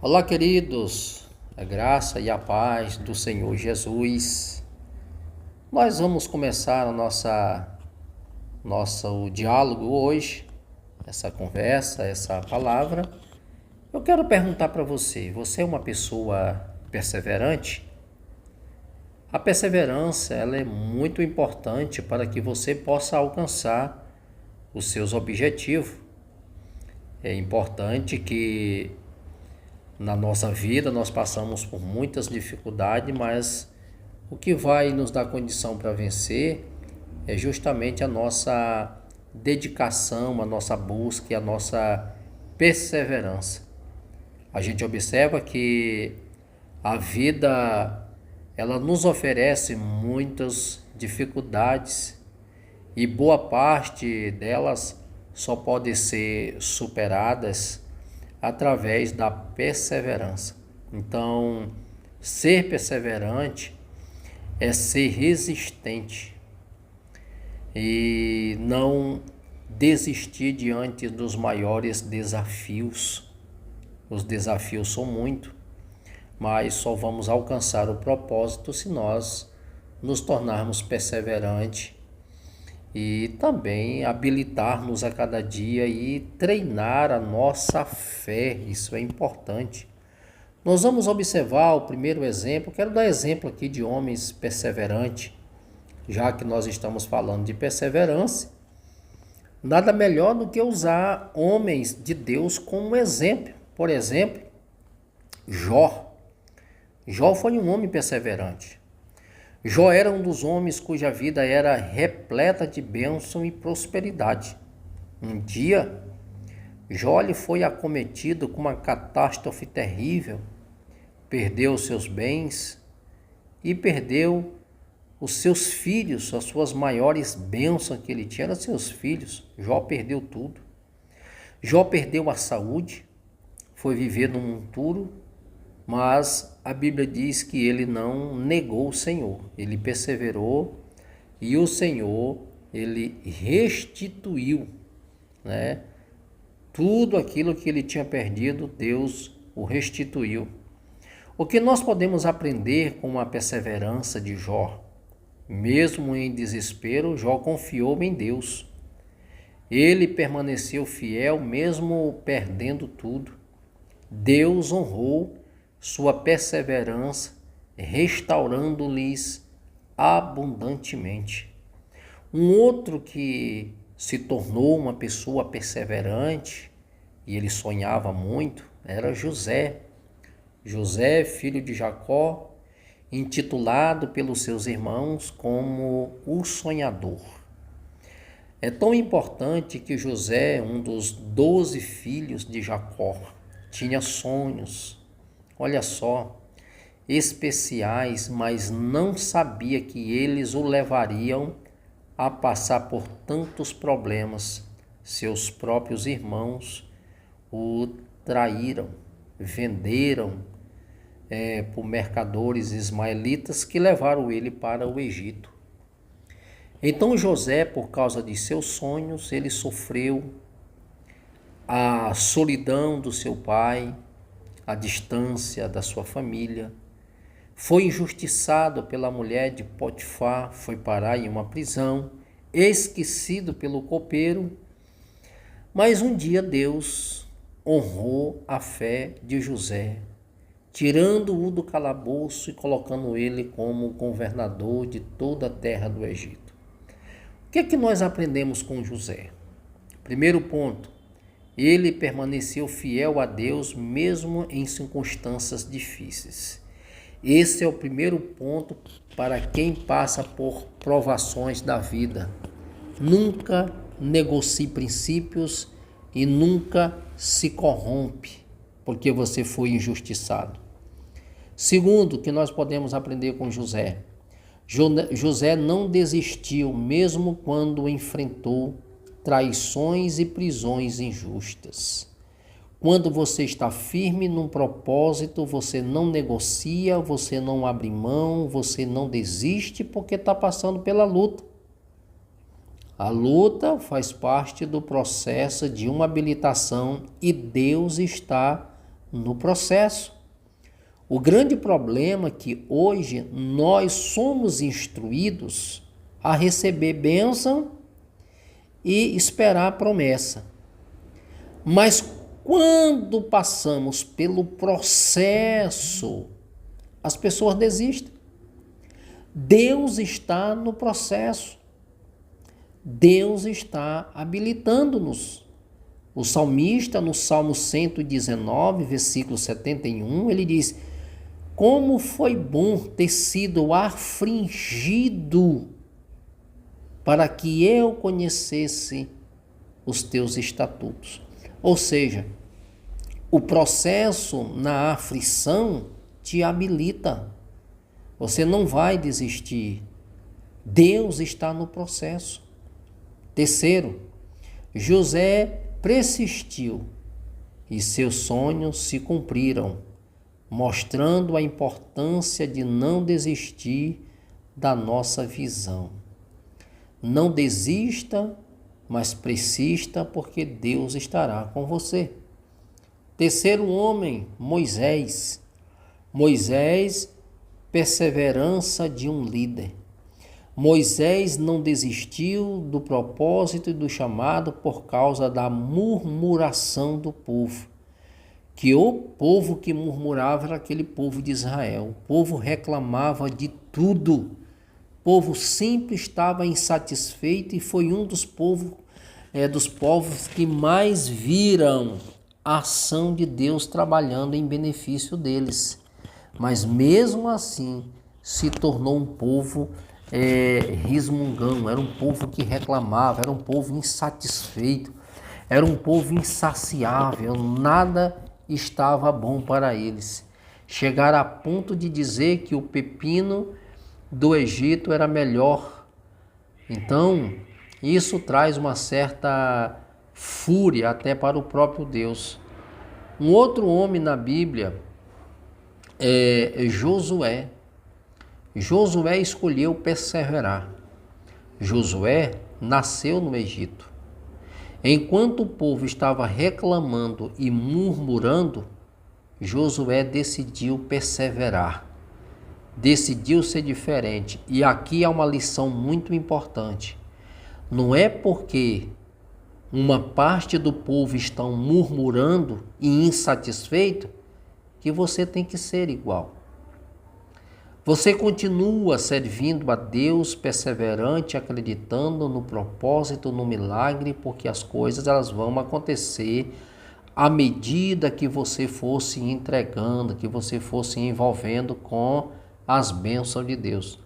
Olá, queridos, a graça e a paz do Senhor Jesus. Nós vamos começar nosso diálogo hoje, essa conversa, essa palavra. Eu quero perguntar para você: você é uma pessoa perseverante? A perseverança, ela é muito importante para que você possa alcançar os seus objetivos. É importante que na nossa vida nós passamos por muitas dificuldades, mas o que vai nos dar condição para vencer é justamente a nossa dedicação, a nossa busca e a nossa perseverança. A gente observa que a vida ela nos oferece muitas dificuldades e boa parte delas só pode ser superadas através da perseverança. Então, ser perseverante é ser resistente e não desistir diante dos maiores desafios. Os desafios são muitos, mas só vamos alcançar o propósito se nós nos tornarmos perseverantes e também habilitar-nos a cada dia e treinar a nossa fé. Isso é importante. Nós vamos observar o primeiro exemplo. Quero dar exemplo aqui de homens perseverantes, já que nós estamos falando de perseverança. Nada melhor do que usar homens de Deus como exemplo. Por exemplo, Jó. Jó foi um homem perseverante. Jó era um dos homens cuja vida era repleta de bênção e prosperidade. Um dia, Jó foi acometido com uma catástrofe terrível. Perdeu seus bens e perdeu os seus filhos, as suas maiores bênçãos que ele tinha eram seus filhos. Jó perdeu tudo. Jó perdeu a saúde, foi viver num monturo, mas a Bíblia diz que ele não negou o Senhor, ele perseverou e o Senhor, ele restituiu, tudo aquilo que ele tinha perdido, Deus o restituiu. O que nós podemos aprender com a perseverança de Jó? Mesmo em desespero, Jó confiou em Deus. Ele permaneceu fiel mesmo perdendo tudo. Deus honrou sua perseverança, restaurando-lhes abundantemente. Um outro que se tornou uma pessoa perseverante, e ele sonhava muito, era José. José, filho de Jacó, intitulado pelos seus irmãos como o sonhador. É tão importante que José, um dos 12 filhos de Jacó, tinha sonhos, olha só, especiais, mas não sabia que eles o levariam a passar por tantos problemas. Seus próprios irmãos o traíram, venderam por mercadores ismaelitas que levaram ele para o Egito. Então José, por causa de seus sonhos, ele sofreu a solidão do seu pai, a distância da sua família, foi injustiçado pela mulher de Potifar, foi parar em uma prisão, esquecido pelo copeiro, mas um dia Deus honrou a fé de José, tirando-o do calabouço e colocando ele como governador de toda a terra do Egito. O que é que nós aprendemos com José? Primeiro ponto, ele permaneceu fiel a Deus mesmo em circunstâncias difíceis. Esse é o primeiro ponto para quem passa por provações da vida. Nunca negocie princípios e nunca se corrompe porque você foi injustiçado. Segundo, que nós podemos aprender com José. José não desistiu mesmo quando enfrentou traições e prisões injustas. Quando você está firme num propósito, você não negocia, você não abre mão, você não desiste porque está passando pela luta. A luta faz parte do processo de uma habilitação e Deus está no processo. O grande problema é que hoje nós somos instruídos a receber bênção e esperar a promessa. Mas quando passamos pelo processo, as pessoas desistem. Deus está no processo. Deus está habilitando-nos. O salmista, no Salmo 119, versículo 71, ele diz: como foi bom ter sido afligido para que eu conhecesse os teus estatutos. Ou seja, o processo na aflição te habilita. Você não vai desistir. Deus está no processo. Terceiro, José persistiu e seus sonhos se cumpriram, mostrando a importância de não desistir da nossa visão. Não desista, mas persista, porque Deus estará com você. Terceiro homem, Moisés. Moisés, perseverança de um líder. Moisés não desistiu do propósito e do chamado por causa da murmuração do povo. Que o povo que murmurava era aquele povo de Israel. O povo reclamava de tudo. O povo sempre estava insatisfeito e foi um dos povos que mais viram a ação de Deus trabalhando em benefício deles. Mas mesmo assim se tornou um povo resmungão, era um povo que reclamava, era um povo insatisfeito, era um povo insaciável, nada estava bom para eles. Chegaram a ponto de dizer que o pepino do Egito era melhor. Então, isso traz uma certa fúria até para o próprio Deus. Um outro homem na Bíblia é Josué. Josué escolheu perseverar. Josué nasceu no Egito. Enquanto o povo estava reclamando e murmurando, Josué decidiu perseverar. Decidiu ser diferente. E aqui há uma lição muito importante. Não é porque uma parte do povo está murmurando e insatisfeito que você tem que ser igual. Você continua servindo a Deus, perseverante, acreditando no propósito, no milagre, porque as coisas elas vão acontecer à medida que você for se entregando, que você for se envolvendo com as bênçãos de Deus.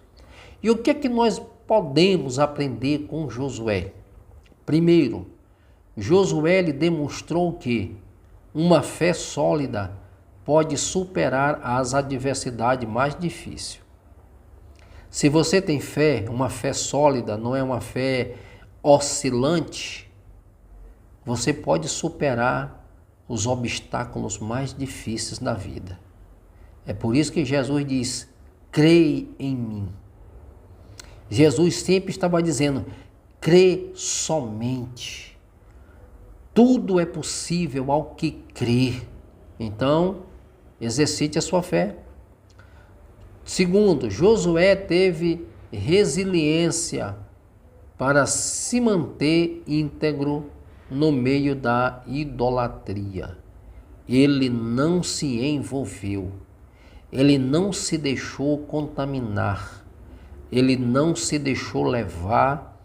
E o que é que nós podemos aprender com Josué? Primeiro, Josué lhe demonstrou que uma fé sólida pode superar as adversidades mais difíceis. Se você tem fé, uma fé sólida, não é uma fé oscilante, você pode superar os obstáculos mais difíceis da vida. É por isso que Jesus diz: crê em mim. Jesus sempre estava dizendo: crê somente. Tudo é possível ao que crer. Então, exercite a sua fé. Segundo, Josué teve resiliência para se manter íntegro no meio da idolatria. Ele não se envolveu, ele não se deixou contaminar, ele não se deixou levar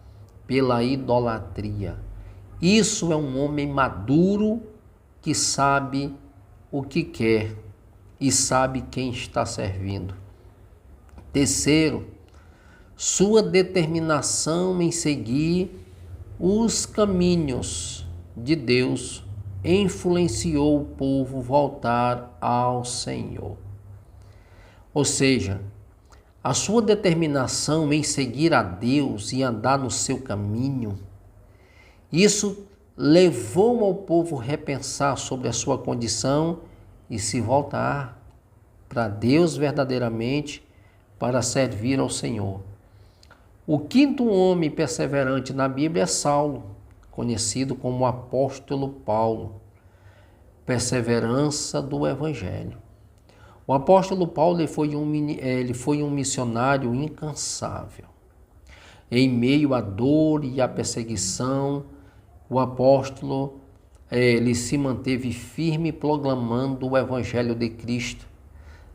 pela idolatria. Isso é um homem maduro que sabe o que quer e sabe quem está servindo. Terceiro, sua determinação em seguir os caminhos de Deus influenciou o povo a voltar ao Senhor. Ou seja, a sua determinação em seguir a Deus e andar no seu caminho, isso levou ao povo a repensar sobre a sua condição e se voltar para Deus verdadeiramente, para servir ao Senhor. O quinto homem perseverante na Bíblia é Saulo, conhecido como o apóstolo Paulo. perseverança do Evangelho. O apóstolo Paulo ele foi um missionário incansável. Em meio à dor e à perseguição, o apóstolo ele se manteve firme proclamando o Evangelho de Cristo.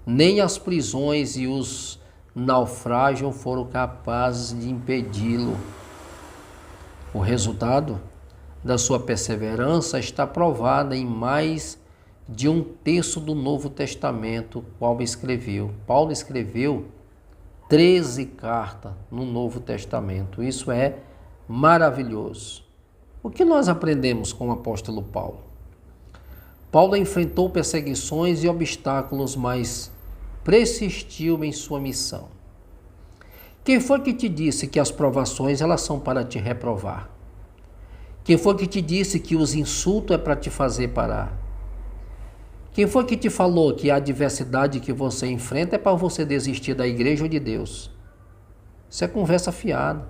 Nem as prisões e os naufrágios foram capazes de impedi-lo. O resultado da sua perseverança está provado em mais de um terço do Novo Testamento, qual escreveu. Paulo escreveu 13 cartas no Novo Testamento. Isso é maravilhoso. O que nós aprendemos com o apóstolo Paulo? Paulo enfrentou perseguições e obstáculos, mas persistiu em sua missão. Quem foi que te disse que as provações elas são para te reprovar? Quem foi que te disse que os insultos é para te fazer parar? Quem foi que te falou que a adversidade que você enfrenta é para você desistir da igreja ou de Deus? Isso é conversa fiada.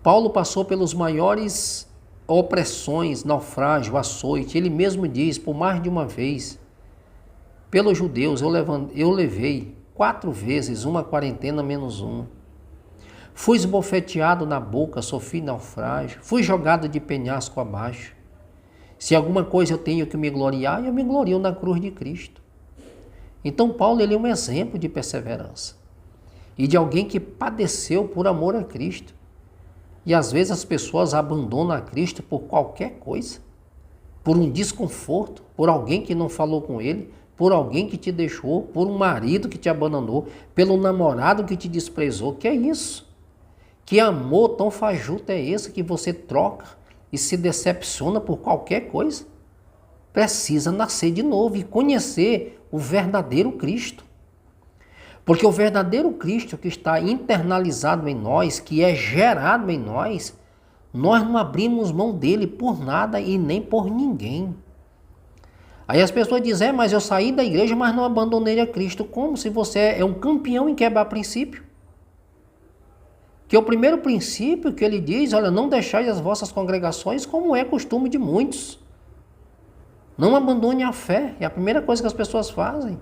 Paulo passou pelos maiores opressões, naufrágio, açoite. Ele mesmo diz, por mais de uma vez, pelos judeus eu levei 4 vezes uma quarentena menos uma. Fui esbofeteado na boca, sofri naufrágio, fui jogado de penhasco abaixo. Se alguma coisa eu tenho que me gloriar, eu me glorio na cruz de Cristo. Então Paulo ele é um exemplo de perseverança e de alguém que padeceu por amor a Cristo. E às vezes as pessoas abandonam a Cristo por qualquer coisa, por um desconforto, por alguém que não falou com ele, por alguém que te deixou, por um marido que te abandonou, pelo namorado que te desprezou. Que é isso? Que amor tão fajuto é esse que você troca e se decepciona por qualquer coisa? Precisa nascer de novo e conhecer o verdadeiro Cristo. Porque o verdadeiro Cristo que está internalizado em nós, que é gerado em nós, nós não abrimos mão dele por nada e nem por ninguém. Aí as pessoas dizem, mas eu saí da igreja, mas não abandonei a Cristo. Como se você é um campeão em quebrar princípio? Que o primeiro princípio que ele diz, olha, não deixai as vossas congregações como é costume de muitos. Não abandone a fé. É a primeira coisa que as pessoas fazem.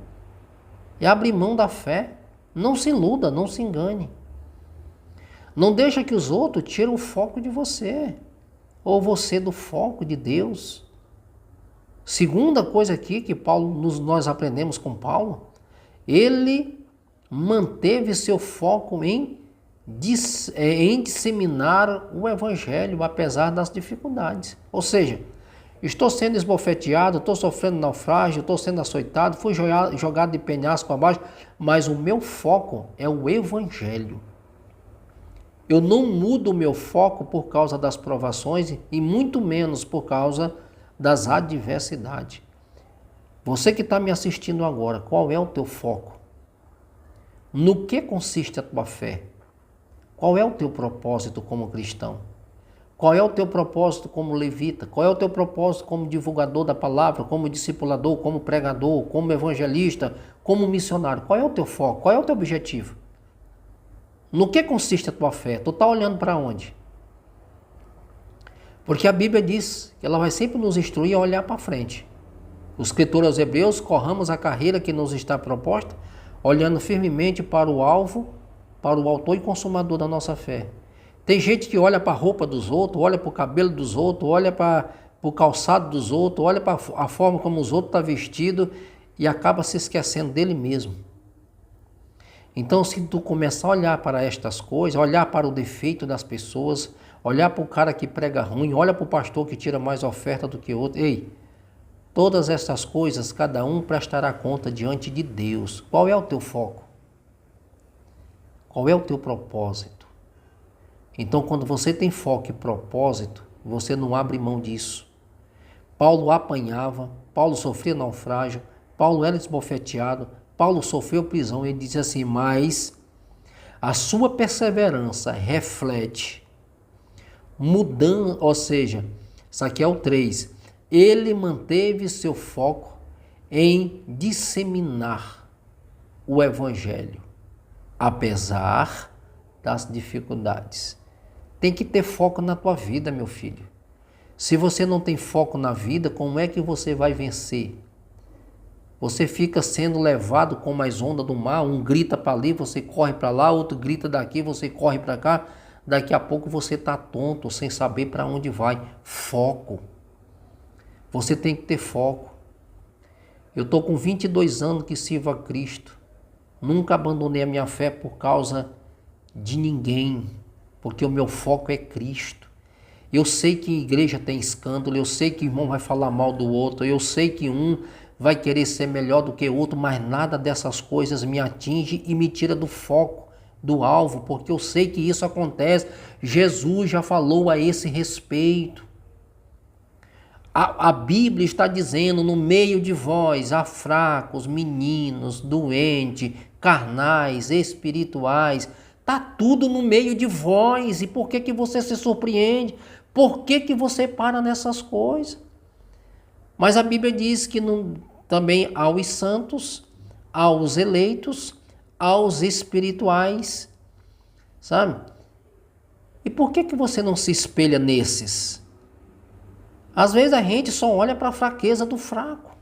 É abrir mão da fé. Não se iluda, não se engane. Não deixa que os outros tirem o foco de você. Ou você do foco de Deus. Segunda coisa aqui que nós aprendemos com Paulo, ele manteve seu foco em disseminar o Evangelho, apesar das dificuldades. Ou seja, estou sendo esbofeteado, estou sofrendo naufrágio, estou sendo açoitado, fui jogado de penhasco abaixo, mas o meu foco é o Evangelho. Eu não mudo o meu foco por causa das provações e muito menos por causa das adversidades. Você que está me assistindo agora, qual é o teu foco? No que consiste a tua fé? Qual é o teu propósito como cristão? Qual é o teu propósito como levita? Qual é o teu propósito como divulgador da palavra, como discipulador, como pregador, como evangelista, como missionário? Qual é o teu foco? Qual é o teu objetivo? No que consiste a tua fé? Tu está olhando para onde? Porque a Bíblia diz que ela vai sempre nos instruir a olhar para frente. O escritor aos Hebreus, corramos a carreira que nos está proposta, olhando firmemente para o alvo, para o autor e consumador da nossa fé. Tem gente que olha para a roupa dos outros, olha para o cabelo dos outros, olha para o calçado dos outros, olha para a forma como os outros estão vestidos e acaba se esquecendo dele mesmo. Então, se tu começar a olhar para estas coisas, olhar para o defeito das pessoas, olhar para o cara que prega ruim, olha para o pastor que tira mais oferta do que outro, todas essas coisas, cada um prestará conta diante de Deus. Qual é o teu foco? Qual é o teu propósito? Então, quando você tem foco e propósito, você não abre mão disso. Paulo apanhava, Paulo sofria naufrágio, Paulo era esbofeteado, Paulo sofreu prisão. Ele diz assim, mas a sua perseverança reflete mudando, ou seja, isso aqui é o 3. Ele manteve seu foco em disseminar o Evangelho, apesar das dificuldades. Tem que ter foco na tua vida, meu filho. Se você não tem foco na vida, como é que você vai vencer? Você fica sendo levado como as ondas do mar, um grita para ali, você corre para lá, outro grita daqui, você corre para cá. Daqui a pouco você está tonto, sem saber para onde vai. Foco. Você tem que ter foco. Eu estou com 22 anos que sirvo a Cristo. Nunca abandonei a minha fé por causa de ninguém, porque o meu foco é Cristo. Eu sei que igreja tem escândalo, eu sei que irmão vai falar mal do outro, eu sei que um vai querer ser melhor do que o outro, mas nada dessas coisas me atinge e me tira do foco, do alvo, porque eu sei que isso acontece. Jesus já falou a esse respeito. A Bíblia está dizendo: no meio de vós há fracos, meninos, doentes, carnais, espirituais. Está tudo no meio de vós. E por que você se surpreende? Por que você para nessas coisas? Mas a Bíblia diz que também aos santos, aos eleitos, aos espirituais, sabe? E por que você não se espelha nesses? Às vezes a gente só olha para a fraqueza do fraco,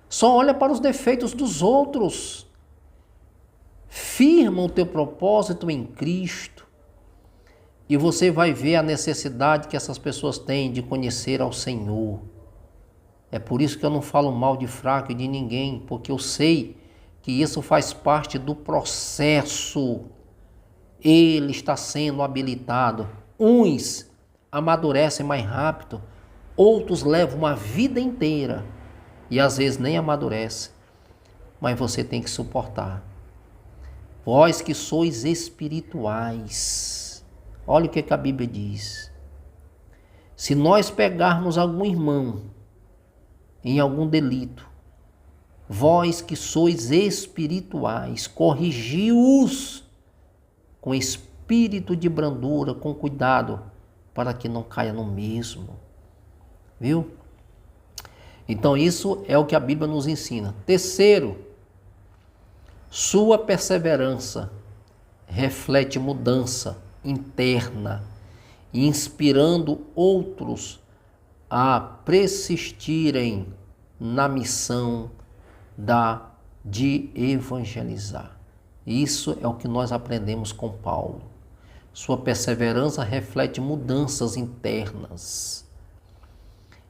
só olha para os defeitos dos outros. Firma o teu propósito em Cristo e você vai ver a necessidade que essas pessoas têm de conhecer ao Senhor. É por isso que eu não falo mal de fraco e de ninguém, porque eu sei que isso faz parte do processo. Ele está sendo habilitado. Uns amadurecem mais rápido, outros levam uma vida inteira e às vezes nem amadurecem, mas você tem que suportar. Vós que sois espirituais, olha o que a Bíblia diz. Se nós pegarmos algum irmão em algum delito, vós que sois espirituais, corrigi-os com espírito de brandura, com cuidado, para que não caia no mesmo. Viu? Então isso é o que a Bíblia nos ensina. Terceiro, sua perseverança reflete mudança interna, inspirando outros a persistirem na missão de evangelizar. Isso é o que nós aprendemos com Paulo. Sua perseverança reflete mudanças internas,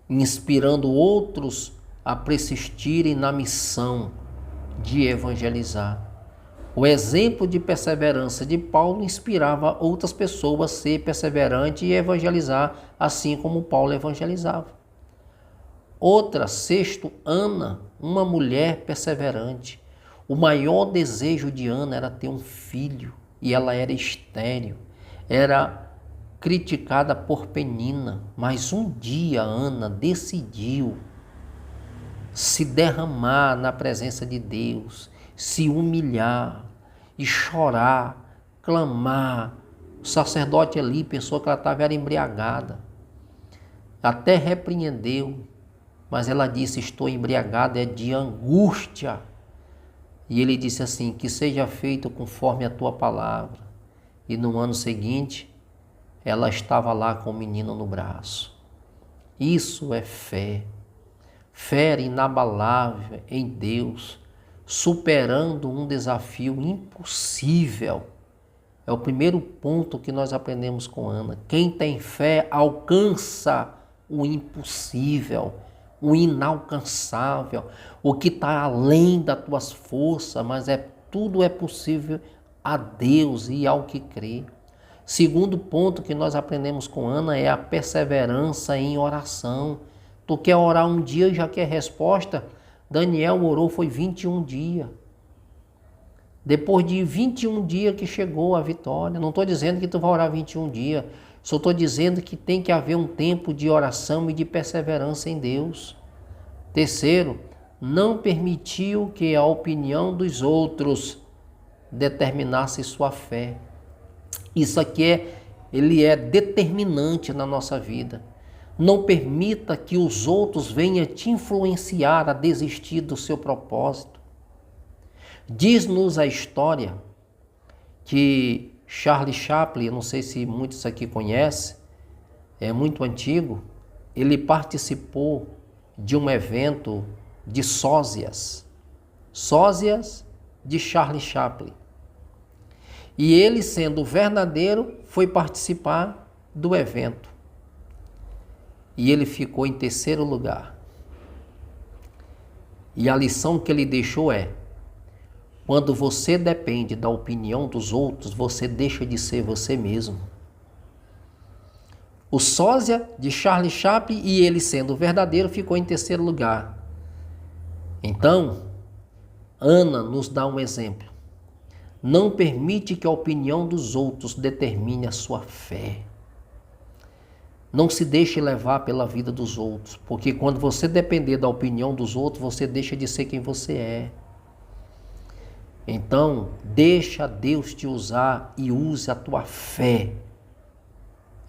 inspirando outros a persistirem na missão de evangelizar. O exemplo de perseverança de Paulo inspirava outras pessoas a ser perseverante e evangelizar, assim como Paulo evangelizava. Outra, sexto, Ana, uma mulher perseverante. O maior desejo de Ana era ter um filho e ela era estéril. Era criticada por Penina, mas um dia Ana decidiu se derramar na presença de Deus, se humilhar e chorar, clamar. O sacerdote ali pensou que ela estava embriagada, até repreendeu, mas ela disse: estou embriagada, é de angústia. E ele disse assim: que seja feito conforme a tua palavra. E no ano seguinte, ela estava lá com o menino no braço. Isso é fé. Fé inabalável em Deus, superando um desafio impossível. É o primeiro ponto que nós aprendemos com Ana. Quem tem fé alcança o impossível, o inalcançável, o que está além das tuas forças, mas tudo é possível a Deus e ao que crê. Segundo ponto que nós aprendemos com Ana é a perseverança em oração. Tu quer orar um dia e já quer resposta? Daniel orou, foi 21 dias. Depois de 21 dias que chegou a vitória. Não estou dizendo que tu vai orar 21 dias. Só estou dizendo que tem que haver um tempo de oração e de perseverança em Deus. Terceiro, não permitiu que a opinião dos outros determinasse sua fé. Isso aqui ele é determinante na nossa vida. Não permita que os outros venham te influenciar a desistir do seu propósito. Diz-nos a história que Charlie Chaplin, não sei se muitos aqui conhecem, é muito antigo, ele participou de um evento de sósias de Charlie Chaplin. E ele, sendo verdadeiro, foi participar do evento. E ele ficou em terceiro lugar. E a lição que ele deixou é: quando você depende da opinião dos outros, você deixa de ser você mesmo. O sósia de Charlie Chaplin, e ele sendo verdadeiro, ficou em terceiro lugar. Então, Ana nos dá um exemplo. Não permite que a opinião dos outros determine a sua fé. Não se deixe levar pela vida dos outros, porque quando você depender da opinião dos outros, você deixa de ser quem você é. Então, deixa Deus te usar e use a tua fé.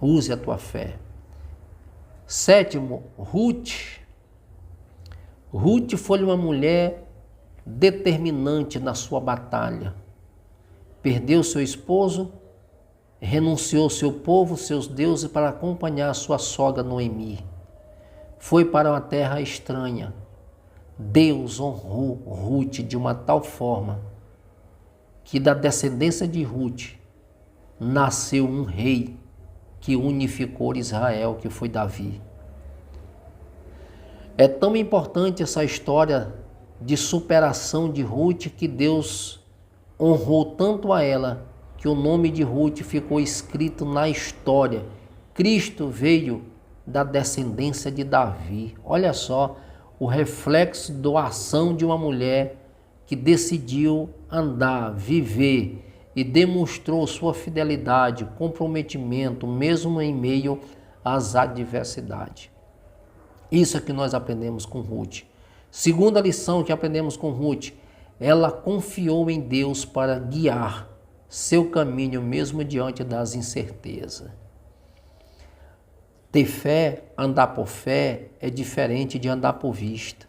Use a tua fé. Sétimo, Ruth. Ruth foi uma mulher determinante na sua batalha. Perdeu seu esposo, renunciou seu povo, seus deuses, para acompanhar sua sogra Noemi. Foi para uma terra estranha. Deus honrou Ruth de uma tal forma que da descendência de Ruth nasceu um rei que unificou Israel, que foi Davi. É tão importante essa história de superação de Ruth que Deus honrou tanto a ela que o nome de Ruth ficou escrito na história. Cristo veio da descendência de Davi. Olha só o reflexo da ação de uma mulher que decidiu andar, viver e demonstrou sua fidelidade, comprometimento, mesmo em meio às adversidades. Isso é que nós aprendemos com Ruth. Segunda lição que aprendemos com Ruth: ela confiou em Deus para guiar seu caminho mesmo diante das incertezas. Ter fé, andar por fé, é diferente de andar por vista.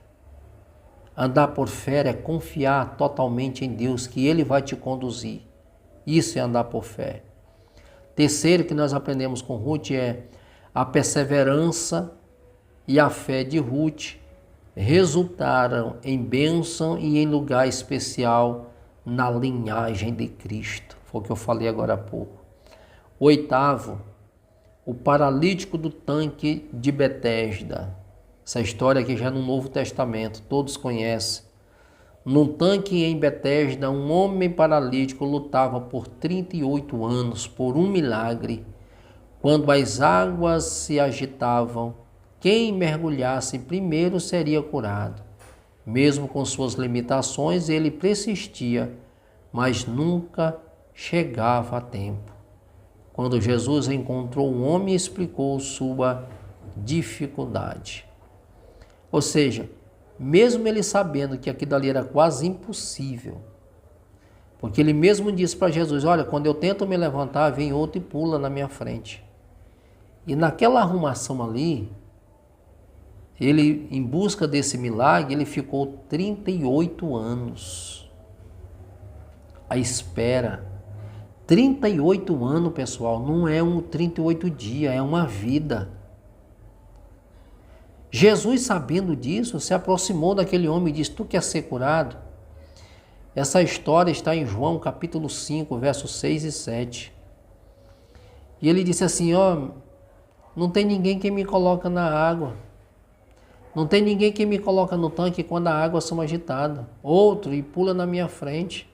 Andar por fé é confiar totalmente em Deus, que Ele vai te conduzir. Isso é andar por fé. Terceiro que nós aprendemos com Ruth é a perseverança e a fé de Ruth resultaram em bênção e em lugar especial na linhagem de Cristo. Foi o que eu falei agora há pouco. Oitavo, o paralítico do tanque de Betesda. Essa história aqui já é no Novo Testamento, todos conhecem. Num tanque em Betesda, um homem paralítico lutava por 38 anos por um milagre. Quando as águas se agitavam, quem mergulhasse primeiro seria curado. Mesmo com suas limitações, ele persistia, mas nunca chegava a tempo. Quando Jesus encontrou o homem, explicou sua dificuldade. Ou seja, mesmo ele sabendo que aquilo ali era quase impossível, porque ele mesmo disse para Jesus: olha, quando eu tento me levantar, vem outro e pula na minha frente. E naquela arrumação ali, ele, em busca desse milagre, ele ficou 38 anos à espera. 38 anos, pessoal, não é 38 dias, é uma vida. Jesus, sabendo disso, se aproximou daquele homem e disse: tu quer ser curado? Essa história está em João capítulo 5, versos 6 e 7. E ele disse assim: não tem ninguém que me coloca na água. Não tem ninguém que me coloca no tanque quando a água são agitada. Outro e pula na minha frente.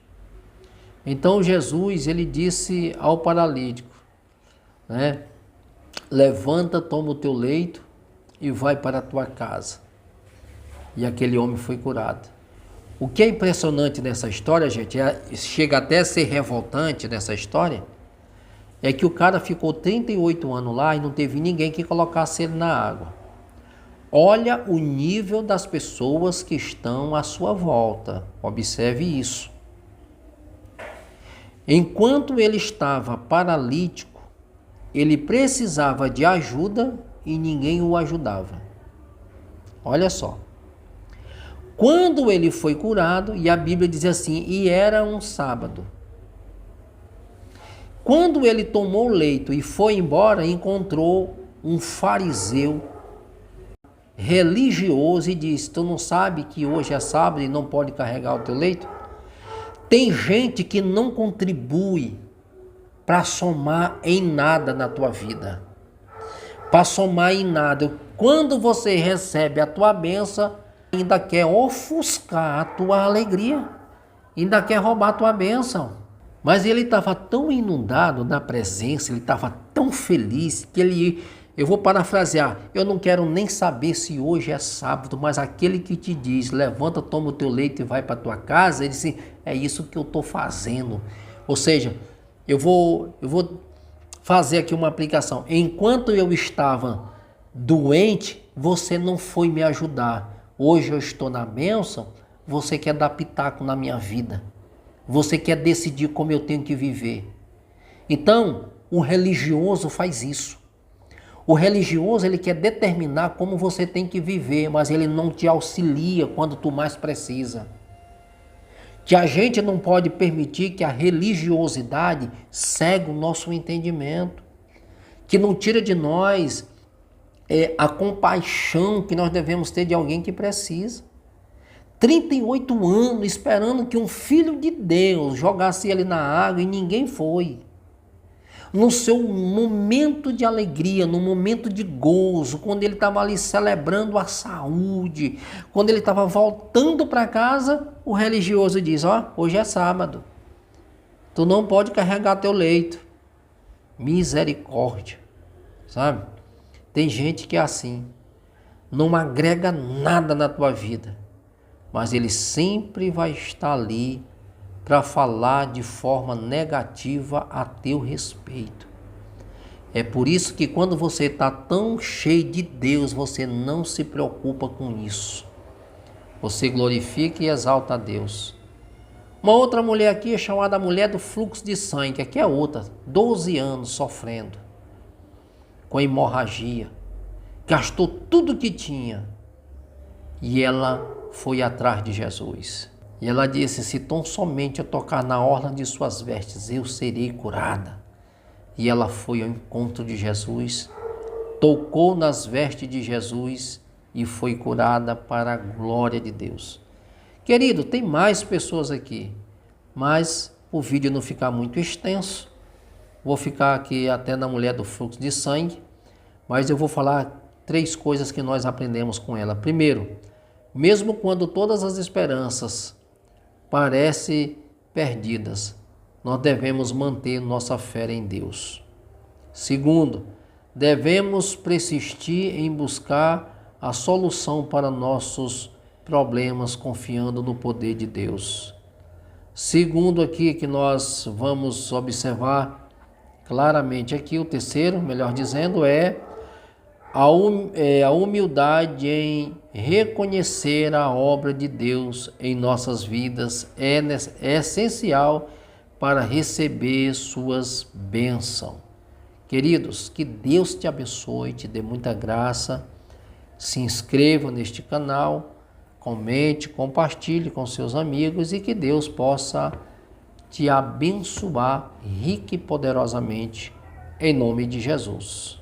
Então Jesus, ele disse ao paralítico, levanta, toma o teu leito e vai para a tua casa. E aquele homem foi curado. O que é impressionante nessa história, gente, chega até a ser revoltante nessa história, é que o cara ficou 38 anos lá e não teve ninguém que colocasse ele na água. Olha o nível das pessoas que estão à sua volta. Observe isso. Enquanto ele estava paralítico, ele precisava de ajuda e ninguém o ajudava. Olha só. Quando ele foi curado, e a Bíblia diz assim, e era um sábado. Quando ele tomou o leito e foi embora, encontrou um fariseu religioso e diz: tu não sabe que hoje é sábado e não pode carregar o teu leito? Tem gente que não contribui para somar em nada na tua vida. Para somar em nada. Quando você recebe a tua bênção, ainda quer ofuscar a tua alegria. Ainda quer roubar a tua bênção. Mas ele estava tão inundado na presença, ele estava tão feliz que eu vou parafrasear, eu não quero nem saber se hoje é sábado, mas aquele que te diz, levanta, toma o teu leito e vai para tua casa, ele disse, é isso que eu estou fazendo. Ou seja, eu vou fazer aqui uma aplicação. Enquanto eu estava doente, você não foi me ajudar. Hoje eu estou na bênção, você quer dar pitaco na minha vida. Você quer decidir como eu tenho que viver. Então, o religioso faz isso. O religioso, ele quer determinar como você tem que viver, mas ele não te auxilia quando tu mais precisa. Que a gente não pode permitir que a religiosidade cegue o nosso entendimento, que não tira de nós a compaixão que nós devemos ter de alguém que precisa. 38 anos esperando que um filho de Deus jogasse ele na água e ninguém foi. No seu momento de alegria, no momento de gozo, quando ele estava ali celebrando a saúde, quando ele estava voltando para casa, o religioso diz, hoje é sábado, tu não pode carregar teu leito. Misericórdia, sabe? Tem gente que é assim, não agrega nada na tua vida, mas ele sempre vai estar ali para falar de forma negativa a teu respeito. É por isso que quando você está tão cheio de Deus, você não se preocupa com isso. Você glorifica e exalta a Deus. Uma outra mulher aqui é chamada a mulher do fluxo de sangue, aqui é outra, 12 anos sofrendo, com hemorragia, gastou tudo que tinha e ela foi atrás de Jesus. E ela disse, se tão somente eu tocar na orla de suas vestes, eu serei curada. E ela foi ao encontro de Jesus, tocou nas vestes de Jesus e foi curada para a glória de Deus. Querido, tem mais pessoas aqui, mas o vídeo não ficar muito extenso. Vou ficar aqui até na mulher do fluxo de sangue, mas eu vou falar 3 coisas que nós aprendemos com ela. Primeiro, mesmo quando todas as esperanças parecem perdidas, nós devemos manter nossa fé em Deus. Segundo, devemos persistir em buscar a solução para nossos problemas, confiando no poder de Deus. Segundo aqui que nós vamos observar claramente aqui, o terceiro, melhor dizendo, é a humildade em reconhecer a obra de Deus em nossas vidas é essencial para receber suas bênçãos. Queridos, que Deus te abençoe, te dê muita graça. Se inscreva neste canal, comente, compartilhe com seus amigos e que Deus possa te abençoar rica e poderosamente em nome de Jesus.